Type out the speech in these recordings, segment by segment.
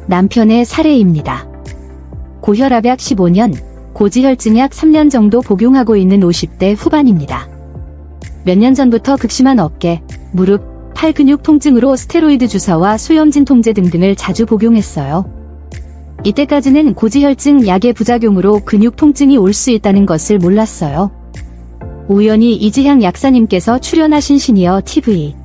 남편의 사례입니다. 고혈압약 15년, 고지혈증약 3년 정도 복용하고 있는 50대 후반입니다. 몇 년 전부터 극심한 어깨, 무릎, 팔 근육 통증으로 스테로이드 주사와 수염진 통제 등등을 자주 복용했어요. 이때까지는 고지혈증 약의 부작용으로 근육 통증이 올 수 있다는 것을 몰랐어요. 우연히 이지향 약사님께서 출연하신 시니어 TV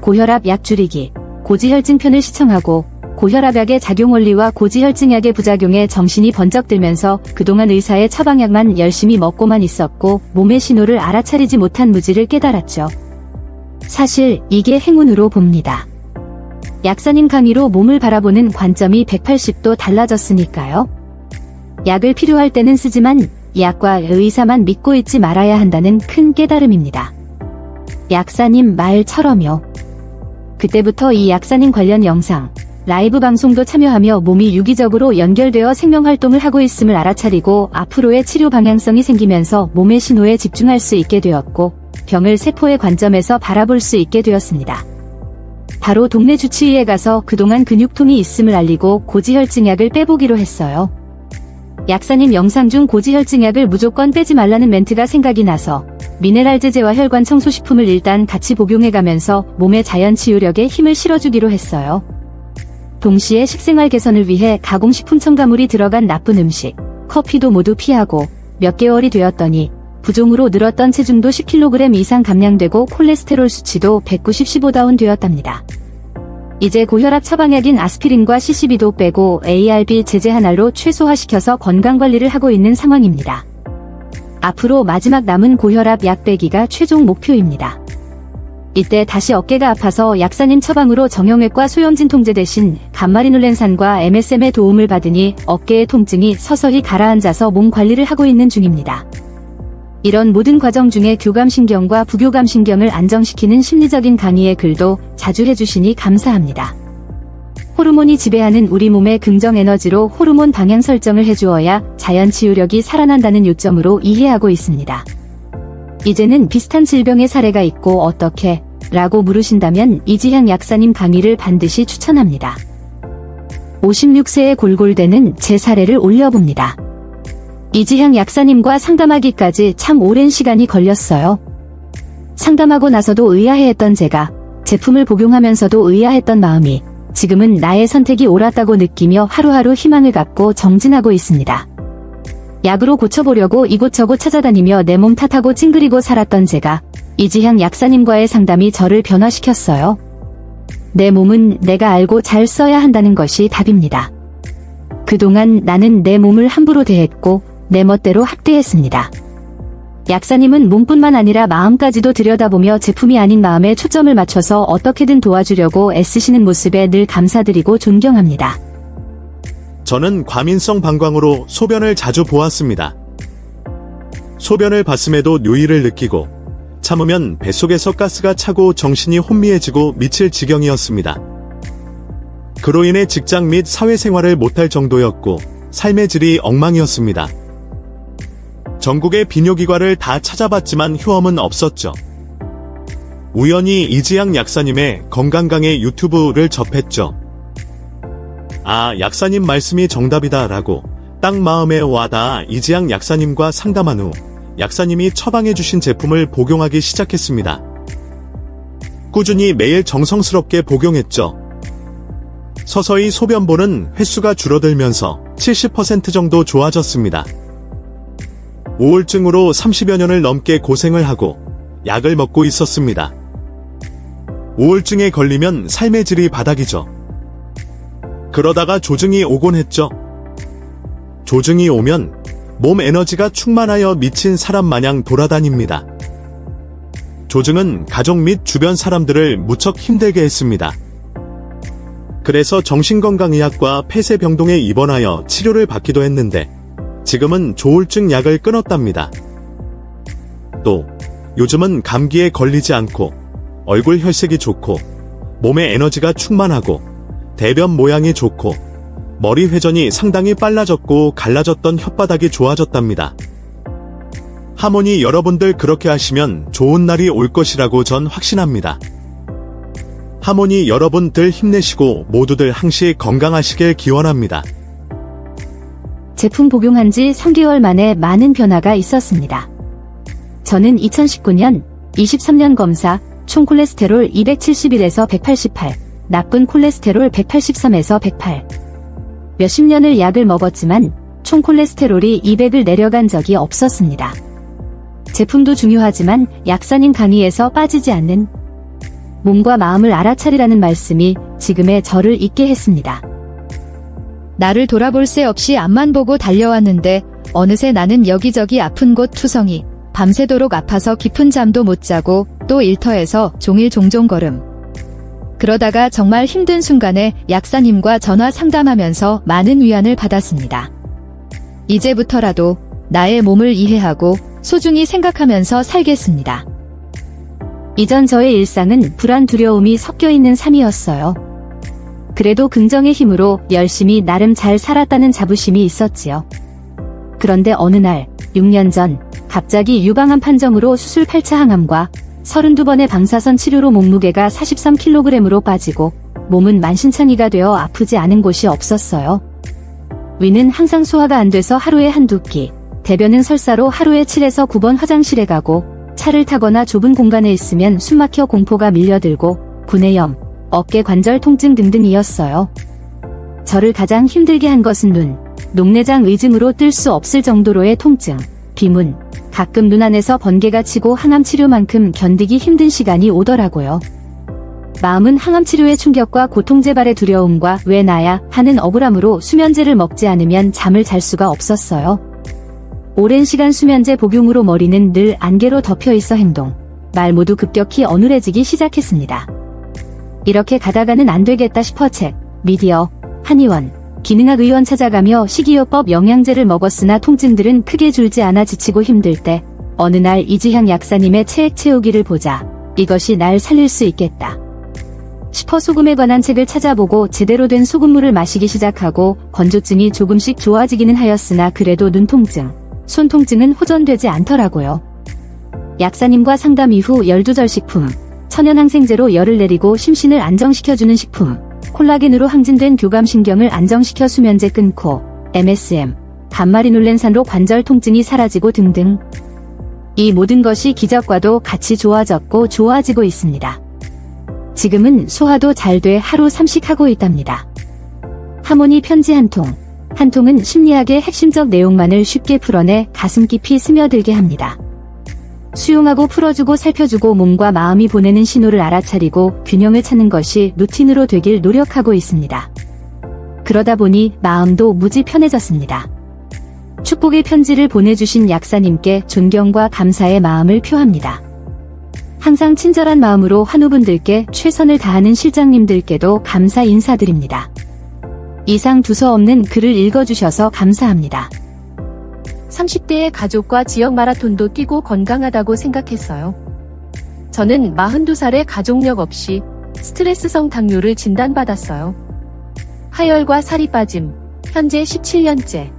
고혈압 약 줄이기, 고지혈증 편을 시청하고 고혈압약의 작용 원리와 고지혈증약의 부작용에 정신이 번쩍 들면서 그동안 의사의 처방약만 열심히 먹고만 있었고 몸의 신호를 알아차리지 못한 무지를 깨달았죠. 사실 이게 행운으로 봅니다. 약사님 강의로 몸을 바라보는 관점이 180도 달라졌으니까요. 약을 필요할 때는 쓰지만 약과 의사만 믿고 있지 말아야 한다는 큰 깨달음입니다. 약사님 말처럼요. 그때부터 이 약사님 관련 영상, 라이브 방송도 참여하며 몸이 유기적으로 연결되어 생명활동을 하고 있음을 알아차리고 앞으로의 치료 방향성이 생기면서 몸의 신호에 집중할 수 있게 되었고 병을 세포의 관점에서 바라볼 수 있게 되었습니다. 바로 동네 주치의에 가서 그동안 근육통이 있음을 알리고 고지혈증약을 빼보기로 했어요. 약사님 영상 중 고지혈증약을 무조건 빼지 말라는 멘트가 생각이 나서 미네랄제제와 혈관 청소식품을 일단 같이 복용해가면서 몸의 자연 치유력에 힘을 실어주기로 했어요. 동시에 식생활 개선을 위해 가공식품 첨가물이 들어간 나쁜 음식, 커피도 모두 피하고 몇 개월이 되었더니 부종으로 늘었던 체중도 10kg 이상 감량되고 콜레스테롤 수치도 190-15다운 되었답니다. 이제 고혈압 처방약인 아스피린과 CCB도 빼고 ARB 제제 하나로 최소화시켜서 건강관리를 하고 있는 상황입니다. 앞으로 마지막 남은 고혈압 약 빼기가 최종 목표입니다. 이때 다시 어깨가 아파서 약사님 처방으로 정형외과 소염진 통제 대신 감마리놀렌산과 MSM의 도움을 받으니 어깨의 통증이 서서히 가라앉아서 몸 관리를 하고 있는 중입니다. 이런 모든 과정 중에 교감신경과 부교감신경을 안정시키는 심리적인 강의의 글도 자주 해주시니 감사합니다. 호르몬이 지배하는 우리 몸의 긍정 에너지로 호르몬 방향 설정을 해주어야 자연 치유력이 살아난다는 요점으로 이해하고 있습니다. 이제는 비슷한 질병의 사례가 있고 어떻게? 라고 물으신다면 이지향 약사님 강의를 반드시 추천합니다. 56세에 골골대는 제 사례를 올려봅니다. 이지향 약사님과 상담하기까지 참 오랜 시간이 걸렸어요. 상담하고 나서도 의아해했던 제가 제품을 복용하면서도 의아했던 마음이 지금은 나의 선택이 옳았다고 느끼며 하루하루 희망을 갖고 정진하고 있습니다. 약으로 고쳐보려고 이곳저곳 찾아다니며 내 몸 탓하고 찡그리고 살았던 제가 이지향 약사님과의 상담이 저를 변화시켰어요. 내 몸은 내가 알고 잘 써야 한다는 것이 답입니다. 그동안 나는 내 몸을 함부로 대했고 내 멋대로 학대했습니다. 약사님은 몸뿐만 아니라 마음까지도 들여다보며 제품이 아닌 마음에 초점을 맞춰서 어떻게든 도와주려고 애쓰시는 모습에 늘 감사드리고 존경합니다. 저는 과민성 방광으로 소변을 자주 보았습니다. 소변을 봤음에도 요의를 느끼고 참으면 뱃속에서 가스가 차고 정신이 혼미해지고 미칠 지경이었습니다. 그로 인해 직장 및 사회생활을 못할 정도였고 삶의 질이 엉망이었습니다. 전국의 비뇨기과를 다 찾아봤지만 효험은 없었죠. 우연히 이지향 약사님의 건강강의 유튜브를 접했죠. 아, 약사님 말씀이 정답이다 라고 딱 마음에 와닿아 이지향 약사님과 상담한 후 약사님이 처방해주신 제품을 복용하기 시작했습니다. 꾸준히 매일 정성스럽게 복용했죠. 서서히 소변 보는 횟수가 줄어들면서 70% 정도 좋아졌습니다. 우울증으로 30여 년을 넘게 고생을 하고 약을 먹고 있었습니다. 우울증에 걸리면 삶의 질이 바닥이죠. 그러다가 조증이 오곤 했죠. 조증이 오면 몸 에너지가 충만하여 미친 사람 마냥 돌아다닙니다. 조증은 가족 및 주변 사람들을 무척 힘들게 했습니다. 그래서 정신건강의학과 폐쇄병동에 입원하여 치료를 받기도 했는데 지금은 조울증 약을 끊었답니다. 또 요즘은 감기에 걸리지 않고 얼굴 혈색이 좋고 몸에 에너지가 충만하고 대변 모양이 좋고 머리 회전이 상당히 빨라졌고 갈라졌던 혓바닥이 좋아졌답니다. 하모니 여러분들 그렇게 하시면 좋은 날이 올 것이라고 전 확신합니다. 하모니 여러분들 힘내시고 모두들 항시 건강하시길 기원합니다. 제품 복용한 지 3개월 만에 많은 변화가 있었습니다. 저는 2019년 23년 검사 총 콜레스테롤 271에서 188, 나쁜 콜레스테롤 183에서 108. 몇십 년을 약을 먹었지만 총 콜레스테롤이 200을 내려간 적이 없었습니다. 제품도 중요하지만 약사님 강의에서 빠지지 않는 몸과 마음을 알아차리라는 말씀이 지금의 저를 있게 했습니다. 나를 돌아볼 새 없이 앞만 보고 달려왔는데 어느새 나는 여기저기 아픈 곳 투성이, 밤새도록 아파서 깊은 잠도 못 자고 또 일터에서 종일 종종 걸음. 그러다가 정말 힘든 순간에 약사님과 전화 상담하면서 많은 위안을 받았습니다. 이제부터라도 나의 몸을 이해하고 소중히 생각하면서 살겠습니다. 이전 저의 일상은 불안 두려움이 섞여 있는 삶이었어요. 그래도 긍정의 힘으로 열심히 나름 잘 살았다는 자부심이 있었지요. 그런데 어느 날 6년 전 갑자기 유방암 판정으로 수술 8차 항암과 32번의 방사선 치료로 몸무게가 43kg으로 빠지고 몸은 만신창이가 되어 아프지 않은 곳이 없었어요. 위는 항상 소화가 안 돼서 하루에 한두 끼, 대변은 설사로 하루에 7에서 9번 화장실에 가고 차를 타거나 좁은 공간에 있으면 숨막혀 공포가 밀려들고 구내염, 어깨 관절 통증 등등이었어요. 저를 가장 힘들게 한 것은 눈, 녹내장 의증으로 뜰 수 없을 정도로의 통증, 비문, 가끔 눈 안에서 번개가 치고 항암 치료만큼 견디기 힘든 시간이 오더라고요. 마음은 항암 치료의 충격과 고통 재발의 두려움과 왜 나야 하는 억울함으로 수면제를 먹지 않으면 잠을 잘 수가 없었어요. 오랜 시간 수면제 복용으로 머리는 늘 안개로 덮여 있어 행동, 말 모두 급격히 어눌해지기 시작했습니다. 이렇게 가다가는 안 되겠다 싶어 책, 미디어, 한의원, 기능학 의원 찾아가며 식이요법 영양제를 먹었으나 통증들은 크게 줄지 않아 지치고 힘들 때 어느 날 이지향 약사님의 책 채우기를 보자 이것이 날 살릴 수 있겠다 싶어 소금에 관한 책을 찾아보고 제대로 된 소금물을 마시기 시작하고 건조증이 조금씩 좋아지기는 하였으나 그래도 눈통증, 손통증은 호전되지 않더라고요. 약사님과 상담 이후 열두절 식품, 천연항생제로 열을 내리고 심신을 안정시켜주는 식품, 콜라겐으로 항진된 교감신경을 안정시켜 수면제 끊고 MSM, 감마리놀렌산으로 관절 통증이 사라지고 등등. 이 모든 것이 기적과도 같이 좋아졌고 좋아지고 있습니다. 지금은 소화도 잘 돼 하루 3식 있답니다. 하모니 편지 한 통. 한 통은 심리학의 핵심적 내용만을 쉽게 풀어내 가슴 깊이 스며들게 합니다. 수용하고 풀어주고 살펴주고 몸과 마음이 보내는 신호를 알아차리고 균형을 찾는 것이 루틴으로 되길 노력하고 있습니다. 그러다 보니 마음도 무지 편해졌습니다. 축복의 편지를 보내주신 약사님께 존경과 감사의 마음을 표합니다. 항상 친절한 마음으로 한우분들께 최선을 다하는 실장님들께도 감사 인사드립니다. 이상 두서없는 글을 읽어주셔서 감사합니다. 30대의 가족과 지역 마라톤도 뛰고 건강하다고 생각했어요. 저는 42살에 가족력 없이 스트레스성 당뇨를 진단받았어요. 하열과 살이 빠짐, 현재 17년째.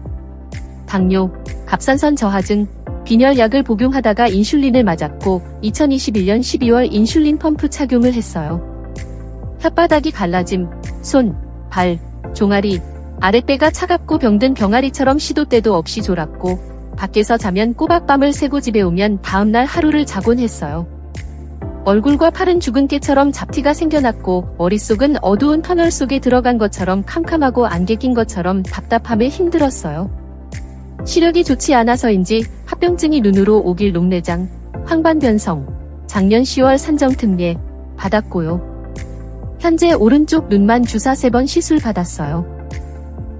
당뇨, 갑상선 저하증, 빈혈약을 복용하다가 인슐린을 맞았고 2021년 12월 인슐린 펌프 착용을 했어요. 혓바닥이 갈라짐, 손, 발, 종아리, 아랫배가 차갑고 병든 병아리처럼 시도 때도 없이 졸았고 밖에서 자면 꼬박 밤을 새고 집에 오면 다음날 하루를 자곤 했어요. 얼굴과 팔은 죽은 깨처럼 잡티가 생겨났고 머릿속은 어두운 터널 속에 들어간 것처럼 캄캄하고 안개 낀 것처럼 답답함에 힘들었어요. 시력이 좋지 않아서인지 합병증이 눈으로 오길 녹내장, 황반변성, 작년 10월 산정특례 받았고요. 현재 오른쪽 눈만 주사 3번 시술 받았어요.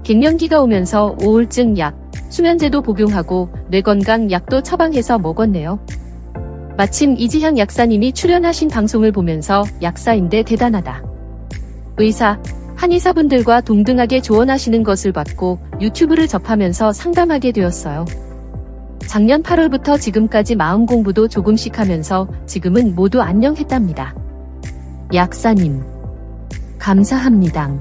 갱년기가 오면서 우울증 약, 수면제도 복용하고 뇌건강 약도 처방해서 먹었네요. 마침 이지향 약사님이 출연하신 방송을 보면서 약사인데 대단하다. 의사, 한의사분들과 동등하게 조언하시는 것을 봤고 유튜브를 접하면서 상담하게 되었어요. 작년 8월부터 지금까지 마음 공부도 조금씩 하면서 지금은 모두 안녕했답니다. 약사님, 감사합니다.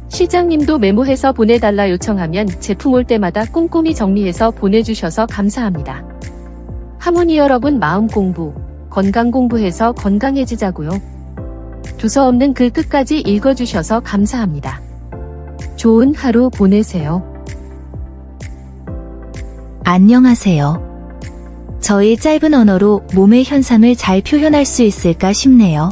실장님도 메모해서 보내달라 요청하면 제품 올 때마다 꼼꼼히 정리해서 보내주셔서 감사합니다. 하모니 여러분 마음 공부, 건강 공부해서 건강해지자고요. 두서없는 글 끝까지 읽어주셔서 감사합니다. 좋은 하루 보내세요. 안녕하세요. 저의 짧은 언어로 몸의 현상을 잘 표현할 수 있을까 싶네요.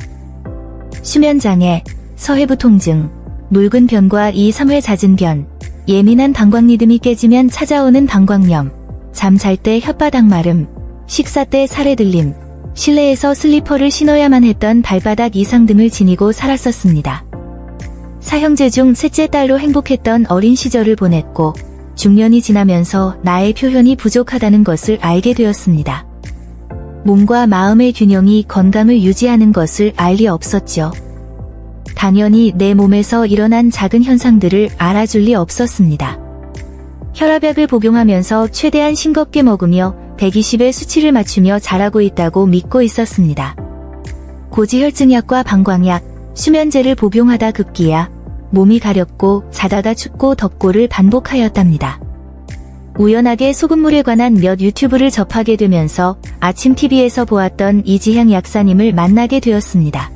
수면장애, 서해부 통증, 묽은 변과 2, 3회 잦은 변, 예민한 방광 리듬이 깨지면 찾아오는 방광염, 잠잘 때 혓바닥 마름, 식사 때 살에 들림, 실내에서 슬리퍼를 신어야만 했던 발바닥 이상 등을 지니고 살았었습니다. 사형제 중 셋째 딸로 행복했던 어린 시절을 보냈고 중년이 지나면서 나의 표현이 부족하다는 것을 알게 되었습니다. 몸과 마음의 균형이 건강을 유지하는 것을 알 리 없었죠. 당연히 내 몸에서 일어난 작은 현상들을 알아줄 리 없었습니다. 혈압약을 복용하면서 최대한 싱겁게 먹으며 120의 수치를 맞추며 자라고 있다고 믿고 있었습니다. 고지혈증약과 방광약, 수면제를 복용하다 급기야 몸이 가렵고 자다가 춥고 덥고를 반복하였답니다. 우연하게 소금물에 관한 몇 유튜브를 접하게 되면서 아침 TV에서 보았던 이지향 약사님을 만나게 되었습니다.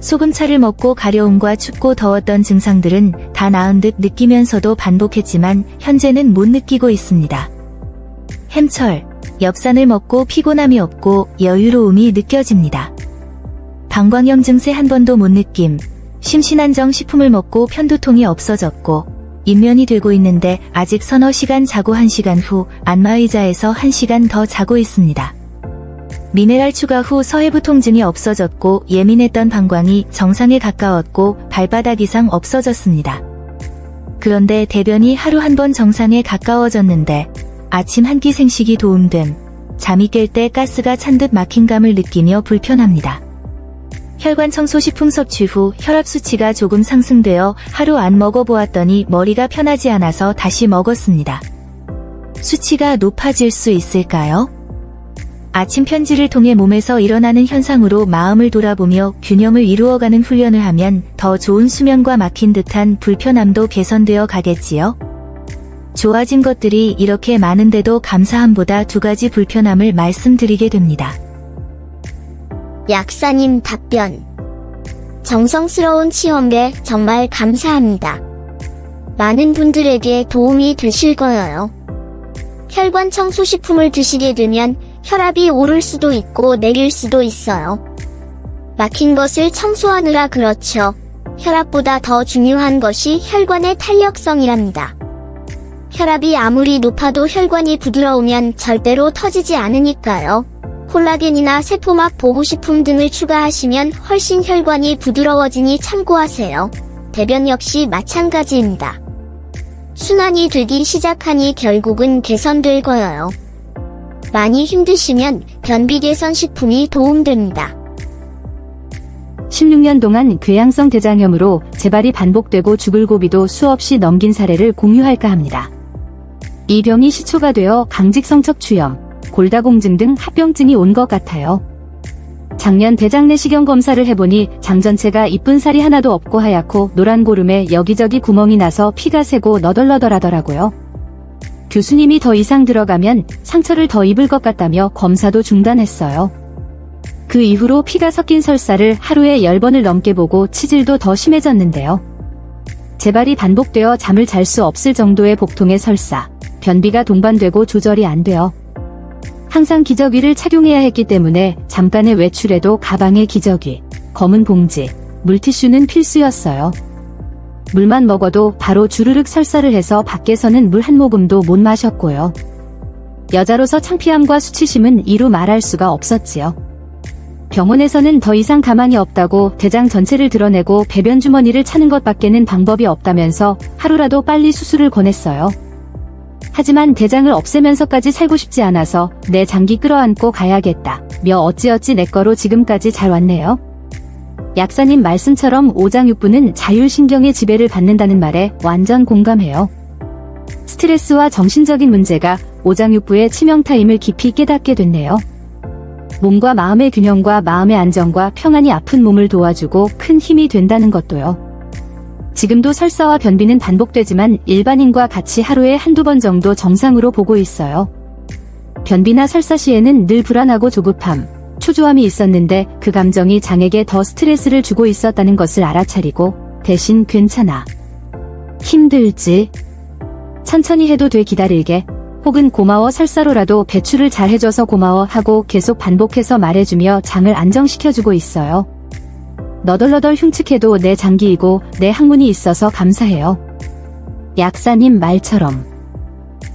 소금차를 먹고 가려움과 춥고 더웠던 증상들은 다 나은 듯 느끼면서도 반복했지만 현재는 못 느끼고 있습니다. 햄철, 엽산을 먹고 피곤함이 없고 여유로움이 느껴집니다. 방광염 증세 한 번도 못 느낌, 심신안정 식품을 먹고 편두통이 없어졌고 인면이 되고 있는데 아직 서너 시간 자고 1시간 후 안마의자에서 1시간 더 자고 있습니다. 미네랄 추가 후 서해부 통증이 없어졌고 예민했던 방광이 정상에 가까웠고 발바닥 이상 없어졌습니다. 그런데 대변이 하루 한 번 정상에 가까워졌는데 아침 한 끼 생식이 도움됨, 잠이 깰 때 가스가 찬 듯 막힌감을 느끼며 불편합니다. 혈관 청소 식품 섭취 후 혈압 수치가 조금 상승되어 하루 안 먹어보았더니 머리가 편하지 않아서 다시 먹었습니다. 수치가 높아질 수 있을까요? 아침 편지를 통해 몸에서 일어나는 현상으로 마음을 돌아보며 균형을 이루어가는 훈련을 하면 더 좋은 수면과 막힌 듯한 불편함도 개선되어 가겠지요? 좋아진 것들이 이렇게 많은데도 감사함보다 2가지 불편함을 말씀드리게 됩니다. 약사님 답변. 정성스러운 치험에 정말 감사합니다. 많은 분들에게 도움이 되실 거예요. 혈관 청소식품을 드시게 되면 혈압이 오를 수도 있고 내릴 수도 있어요. 막힌 것을 청소하느라 그렇죠. 혈압보다 더 중요한 것이 혈관의 탄력성이랍니다. 혈압이 아무리 높아도 혈관이 부드러우면 절대로 터지지 않으니까요. 콜라겐이나 세포막 보호식품 등을 추가하시면 훨씬 혈관이 부드러워지니 참고하세요. 대변 역시 마찬가지입니다. 순환이 되기 시작하니 결국은 개선될 거예요. 많이 힘드시면 변비 개선 식품이 도움됩니다. 16년 동안 궤양성 대장염으로 재발이 반복되고 죽을 고비도 수없이 넘긴 사례를 공유할까 합니다. 이 병이 시초가 되어 강직성 척추염, 골다공증 등 합병증이 온 것 같아요. 작년 대장 내시경 검사를 해보니 장 전체가 이쁜 살이 하나도 없고 하얗고 노란 고름에 여기저기 구멍이 나서 피가 새고 너덜너덜하더라고요. 교수님이 더 이상 들어가면 상처를 더 입을 것 같다며 검사도 중단했어요. 그 이후로 피가 섞인 설사를 하루에 10번을 넘게 보고 치질도 더 심해졌는데요. 재발이 반복되어 잠을 잘 수 없을 정도의 복통의 설사, 변비가 동반되고 조절이 안 돼요. 항상 기저귀를 착용해야 했기 때문에 잠깐의 외출에도 가방에 기저귀, 검은 봉지, 물티슈는 필수였어요. 물만 먹어도 바로 주르륵 설사를 해서 밖에서는 물 한 모금도 못 마셨고요. 여자로서 창피함과 수치심은 이루 말할 수가 없었지요. 병원에서는 더 이상 가망이 없다고 대장 전체를 드러내고 배변 주머니를 차는 것밖에는 방법이 없다면서 하루라도 빨리 수술을 권했어요. 하지만 대장을 없애면서까지 살고 싶지 않아서 내 장기 끌어안고 가야겠다 며 어찌어찌 내 거로 지금까지 잘 왔네요. 약사님 말씀처럼 오장육부는 자율신경의 지배를 받는다는 말에 완전 공감해요. 스트레스와 정신적인 문제가 오장육부의 치명타임을 깊이 깨닫게 됐네요. 몸과 마음의 균형과 마음의 안정과 평안이 아픈 몸을 도와주고 큰 힘이 된다는 것도요. 지금도 설사와 변비는 반복되지만 일반인과 같이 하루에 한두 번 정도 정상으로 보고 있어요. 변비나 설사 시에는 늘 불안하고 조급함, 초조함이 있었는데 그 감정이 장에게 더 스트레스를 주고 있었다는 것을 알아차리고 대신 괜찮아. 힘들지? 천천히 해도 돼 기다릴게. 혹은 고마워 설사로라도 배출을 잘 해줘서 고마워 하고 계속 반복해서 말해주며 장을 안정시켜주고 있어요. 너덜너덜 흉측해도 내 장기이고 내 학문이 있어서 감사해요. 약사님 말처럼.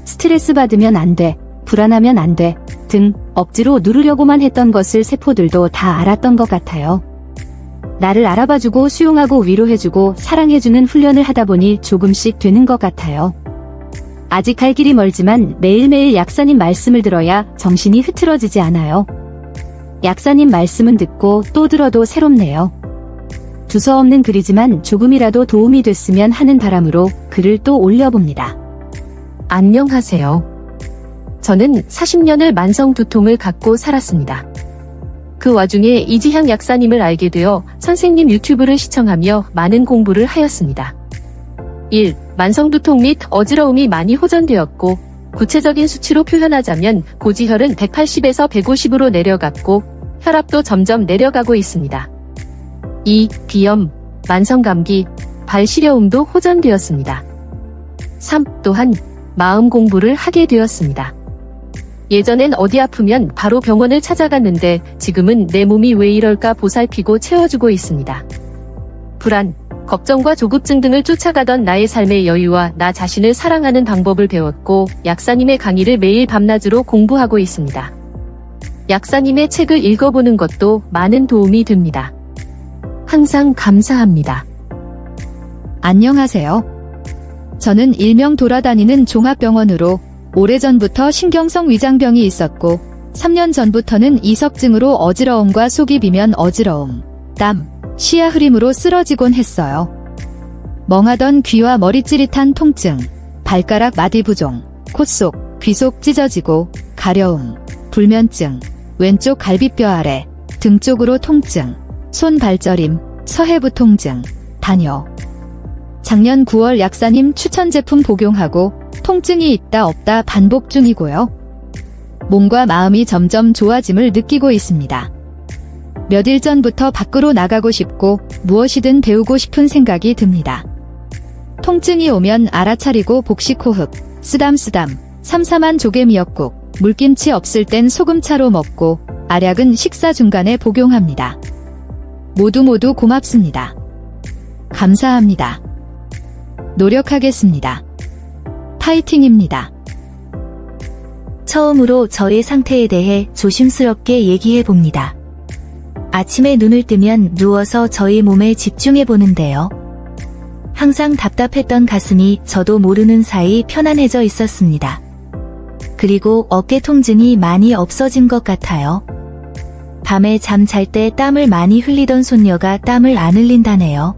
스트레스 받으면 안 돼, 불안하면 안 돼 등 억지로 누르려고만 했던 것을 세포들도 다 알았던 것 같아요. 나를 알아봐주고 수용하고 위로해주고 사랑해주는 훈련을 하다 보니 조금씩 되는 것 같아요. 아직 갈 길이 멀지만 매일매일 약사님 말씀을 들어야 정신이 흐트러지지 않아요. 약사님 말씀은 듣고 또 들어도 새롭네요. 두서없는 글이지만 조금이라도 도움이 됐으면 하는 바람으로 글을 또 올려봅니다. 안녕하세요. 저는 40년을 만성 두통을 갖고 살았습니다. 그 와중에 이지향 약사님을 알게 되어 선생님 유튜브를 시청하며 많은 공부를 하였습니다. 1. 만성 두통 및 어지러움이 많이 호전되었고 구체적인 수치로 표현하자면 고지혈은 180에서 150으로 내려갔고 혈압도 점점 내려가고 있습니다. 2. 비염, 만성 감기, 발 시려움도 호전되었습니다. 3. 또한 마음 공부를 하게 되었습니다. 예전엔 어디 아프면 바로 병원을 찾아갔는데 지금은 내 몸이 왜 이럴까 보살피고 채워주고 있습니다. 불안, 걱정과 조급증 등을 쫓아가던 나의 삶의 여유와 나 자신을 사랑하는 방법을 배웠고 약사님의 강의를 매일 밤낮으로 공부하고 있습니다. 약사님의 책을 읽어보는 것도 많은 도움이 됩니다. 항상 감사합니다. 안녕하세요. 저는 일명 돌아다니는 종합병원으로 오래전부터 신경성 위장병이 있었고 3년 전부터는 이석증으로 어지러움과 속이 비면 어지러움, 땀, 시야 흐림으로 쓰러지곤 했어요. 멍하던 귀와 머리 찌릿한 통증, 발가락 마디 부종, 콧속, 귀속 찢어지고 가려움, 불면증, 왼쪽 갈비뼈 아래, 등 쪽으로 통증, 손 발저림, 서해부 통증, 다녀. 작년 9월 약사님 추천 제품 복용하고 통증이 있다 없다 반복 중이고요. 몸과 마음이 점점 좋아짐을 느끼고 있습니다. 몇일 전부터 밖으로 나가고 싶고 무엇이든 배우고 싶은 생각이 듭니다. 통증이 오면 알아차리고 복식호흡, 쓰담쓰담, 삼삼한 조개미역국, 물김치 없을 땐 소금차로 먹고 알약은 식사 중간에 복용합니다. 모두 고맙습니다. 감사합니다. 노력하겠습니다. 파이팅입니다. 처음으로 저의 상태에 대해 조심스럽게 얘기해 봅니다. 아침에 눈을 뜨면 누워서 저희 몸에 집중해 보는데요. 항상 답답했던 가슴이 저도 모르는 사이 편안해져 있었습니다. 그리고 어깨 통증이 많이 없어진 것 같아요. 밤에 잠 잘 때 땀을 많이 흘리던 손녀가 땀을 안 흘린다네요.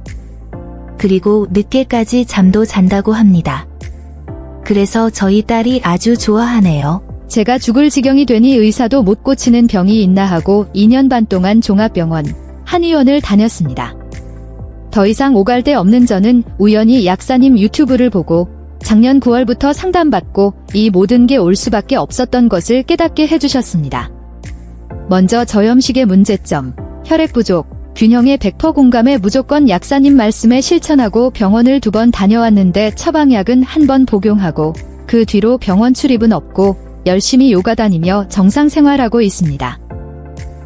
그리고 늦게까지 잠도 잔다고 합니다. 그래서 저희 딸이 아주 좋아하네요. 제가 죽을 지경이 되니 의사도 못 고치는 병이 있나 하고 2년 반 동안 종합병원, 한의원을 다녔습니다. 더 이상 오갈 데 없는 저는 우연히 약사님 유튜브를 보고 작년 9월부터 상담받고 이 모든 게 올 수밖에 없었던 것을 깨닫게 해주셨습니다. 먼저 저염식의 문제점, 혈액 부족, 균형에 100% 공감해 무조건 약사님 말씀에 실천하고 병원을 2번 다녀왔는데 처방약은 1번 복용하고 그 뒤로 병원 출입은 없고 열심히 요가 다니며 정상 생활하고 있습니다.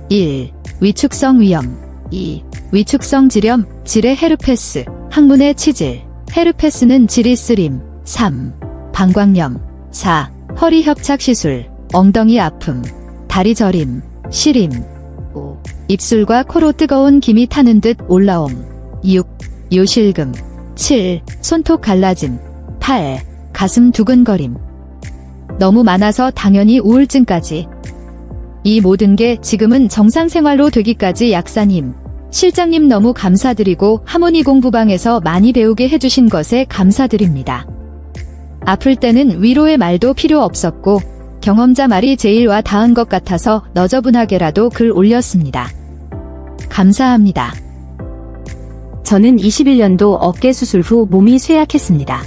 1. 위축성 위염 2. 위축성 질염, 질의 헤르페스, 항문의 치질, 헤르페스는 질이 쓰림 3. 방광염 4. 허리 협착 시술, 엉덩이 아픔, 다리 저림, 시림 5. 입술과 코로 뜨거운 김이 타는 듯 올라옴 6. 요실금 7. 손톱 갈라짐 8. 가슴 두근거림. 너무 많아서 당연히 우울증까지. 이 모든 게 지금은 정상생활로 되기까지 약사님, 실장님 너무 감사드리고 하모니 공부방에서 많이 배우게 해주신 것에 감사드립니다. 아플 때는 위로의 말도 필요 없었고 경험자 말이 제일 와 닿은 것 같아서 너저분하게라도 글 올렸습니다. 감사합니다. 저는 21년도 어깨 수술 후 몸이 쇠약했습니다.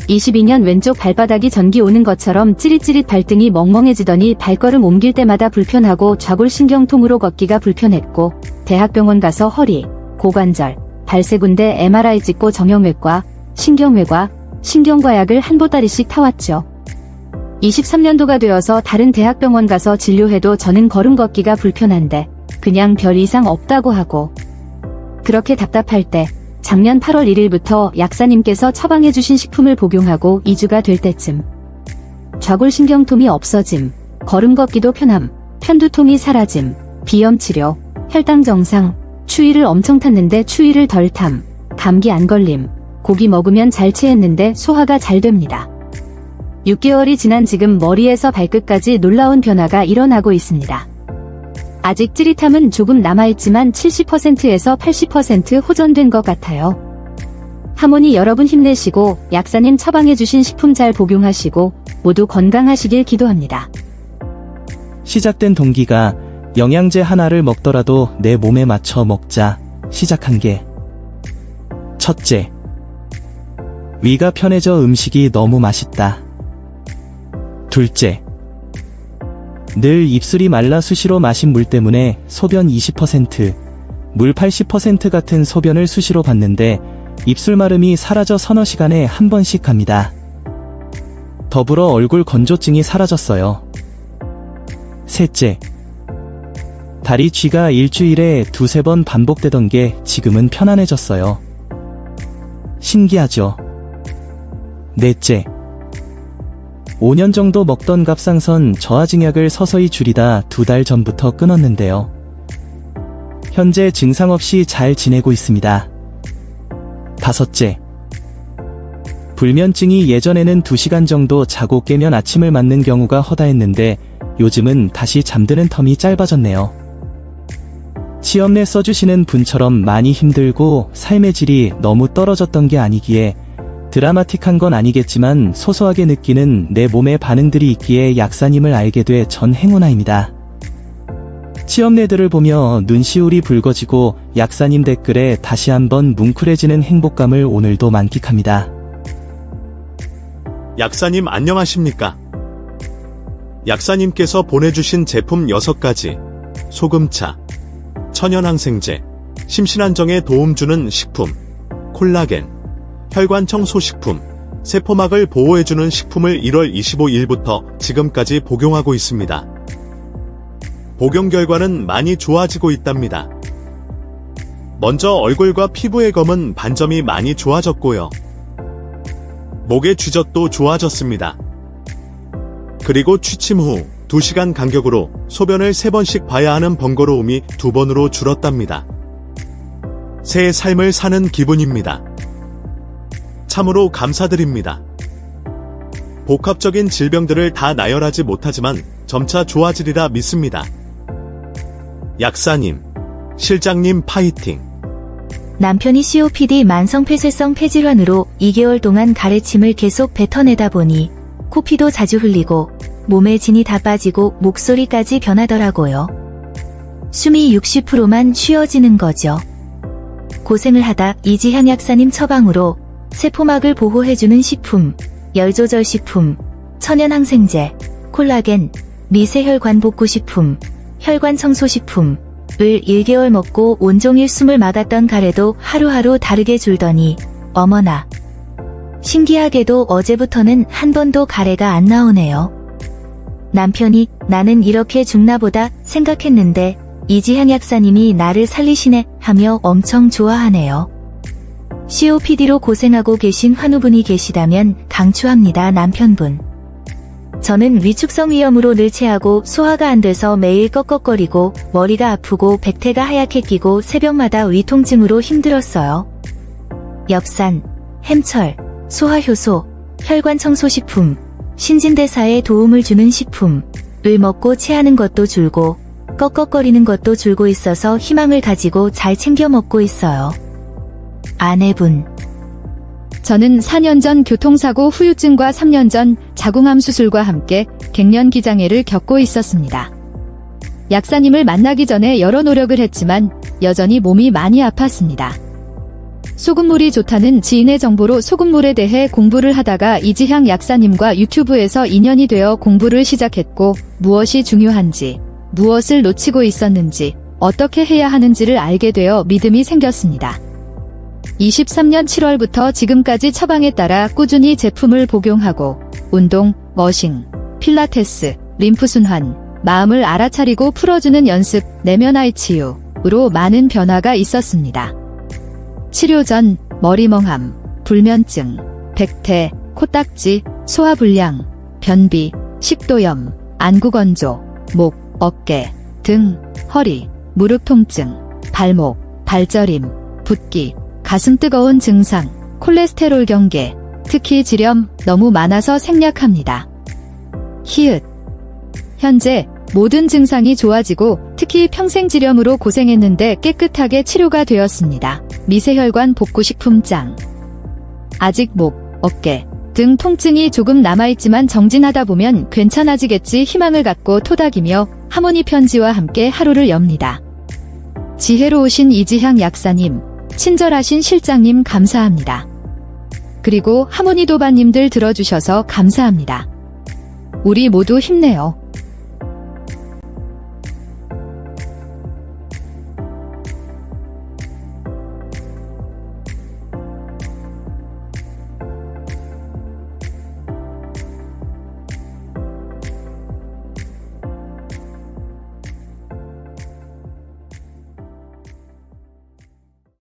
22년 왼쪽 발바닥이 전기 오는 것처럼 찌릿찌릿 발등이 멍멍해지더니 발걸음 옮길 때마다 불편하고 좌골신경통으로 걷기가 불편했고 대학병원 가서 허리, 고관절, 발 세 군데 MRI 찍고 정형외과, 신경외과, 신경과약을 한 보따리씩 타왔죠. 23년도가 되어서 다른 대학병원 가서 진료해도 저는 걸음 걷기가 불편한데 그냥 별 이상 없다고 하고 그렇게 답답할 때 작년 8월 1일부터 약사님께서 처방해주신 식품을 복용하고 2주가 될 때쯤 좌골신경통이 없어짐, 걸음 걷기도 편함, 편두통이 사라짐, 비염 치료, 혈당 정상, 추위를 엄청 탔는데 추위를 덜 탐, 감기 안 걸림, 고기 먹으면 잘 체했는데 소화가 잘 됩니다. 6개월이 지난 지금 머리에서 발끝까지 놀라운 변화가 일어나고 있습니다. 아직 찌릿함은 조금 남아있지만 70%에서 80% 호전된 것 같아요. 하모니 여러분 힘내시고 약사님 처방해주신 식품 잘 복용하시고 모두 건강하시길 기도합니다. 시작된 동기가 영양제 하나를 먹더라도 내 몸에 맞춰 먹자 시작한 게 첫째, 위가 편해져 음식이 너무 맛있다. 둘째, 늘 입술이 말라 수시로 마신 물 때문에 소변 20%, 물 80% 같은 소변을 수시로 봤는데 입술 마름이 사라져 서너 시간에 한 번씩 갑니다. 더불어 얼굴 건조증이 사라졌어요. 셋째, 다리 쥐가 일주일에 2-3번 반복되던 게 지금은 편안해졌어요. 신기하죠? 넷째, 5년 정도 먹던 갑상선 저하증약을 서서히 줄이다 2달 전부터 끊었는데요. 현재 증상 없이 잘 지내고 있습니다. 다섯째, 불면증이 예전에는 2시간 정도 자고 깨면 아침을 맞는 경우가 허다했는데 요즘은 다시 잠드는 텀이 짧아졌네요. 시험내 써주시는 분처럼 많이 힘들고 삶의 질이 너무 떨어졌던 게 아니기에 드라마틱한 건 아니겠지만 소소하게 느끼는 내 몸의 반응들이 있기에 약사님을 알게 돼 전 행운아입니다. 시험내들을 보며 눈시울이 붉어지고 약사님 댓글에 다시 한번 뭉클해지는 행복감을 오늘도 만끽합니다. 약사님 안녕하십니까? 약사님께서 보내주신 제품 6가지, 소금차, 천연항생제, 심신안정에 도움 주는 식품, 콜라겐, 혈관청소식품, 세포막을 보호해주는 식품을 1월 25일부터 지금까지 복용하고 있습니다. 복용 결과는 많이 좋아지고 있답니다. 먼저 얼굴과 피부의 검은 반점이 많이 좋아졌고요. 목의 쥐젖도 좋아졌습니다. 그리고 취침 후 2시간 간격으로 소변을 3번씩 봐야 하는 번거로움이 2번으로 줄었답니다. 새 삶을 사는 기분입니다. 참으로 감사드립니다. 복합적인 질병들을 다 나열하지 못하지만 점차 좋아지리라 믿습니다. 약사님, 실장님 파이팅! 남편이 COPD 만성폐쇄성 폐질환으로 2개월 동안 가래침을 계속 뱉어내다 보니 코피도 자주 흘리고 몸에 진이 다 빠지고 목소리까지 변하더라고요. 숨이 60%만 쉬어지는 거죠. 고생을 하다 이지향 약사님 처방으로 세포막을 보호해주는 식품, 열조절식품, 천연항생제, 콜라겐, 미세혈관 복구식품, 혈관청소식품을 1개월 먹고 온종일 숨을 막았던 가래도 하루하루 다르게 줄더니 어머나, 신기하게도 어제부터는 한 번도 가래가 안 나오네요. 남편이 나는 이렇게 죽나보다 생각했는데 이지향 약사님이 나를 살리시네 하며 엄청 좋아하네요. COPD로 고생하고 계신 환우분이 계시다면 강추합니다. 남편분. 저는 위축성 위염으로 늘 체하고 소화가 안 돼서 매일 꺽꺽거리고 머리가 아프고 백태가 하얗게 끼고 새벽마다 위통증으로 힘들었어요. 엽산, 햄철, 소화효소, 혈관청소식품, 신진대사에 도움을 주는 식품을 먹고 체하는 것도 줄고 꺽꺽거리는 것도 줄고 있어서 희망을 가지고 잘 챙겨 먹고 있어요. 아내분. 저는 4년 전 교통사고 후유증과 3년 전 자궁암 수술과 함께 갱년기장애를 겪고 있었습니다. 약사님을 만나기 전에 여러 노력을 했지만 여전히 몸이 많이 아팠습니다. 소금물이 좋다는 지인의 정보로 소금물에 대해 공부를 하다가 이지향 약사님과 유튜브에서 인연이 되어 공부를 시작했고 무엇이 중요한지, 무엇을 놓치고 있었는지, 어떻게 해야 하는지를 알게 되어 믿음이 생겼습니다. 23년 7월부터 지금까지 처방에 따라 꾸준히 제품을 복용하고 운동, 머싱, 필라테스, 림프순환, 마음을 알아차리고 풀어주는 연습, 내면 아이 치유로 많은 변화가 있었습니다. 치료 전 머리멍함, 불면증, 백태, 코딱지, 소화불량, 변비, 식도염, 안구건조, 목, 어깨, 등, 허리, 무릎 통증, 발목, 발저림, 붓기, 가슴 뜨거운 증상, 콜레스테롤 경계, 특히 지렴 너무 많아서 생략합니다. 히읗. 현재 모든 증상이 좋아지고 특히 평생 지렴으로 고생했는데 깨끗하게 치료가 되었습니다. 미세혈관 복구식품 짱. 아직 목, 어깨 등 통증이 조금 남아있지만 정진하다 보면 괜찮아지겠지 희망을 갖고 토닥이며 하모니 편지와 함께 하루를 엽니다. 지혜로우신 이지향 약사님, 친절하신 실장님 감사합니다. 그리고 하모니 도반님들 들어주셔서 감사합니다. 우리 모두 힘내요.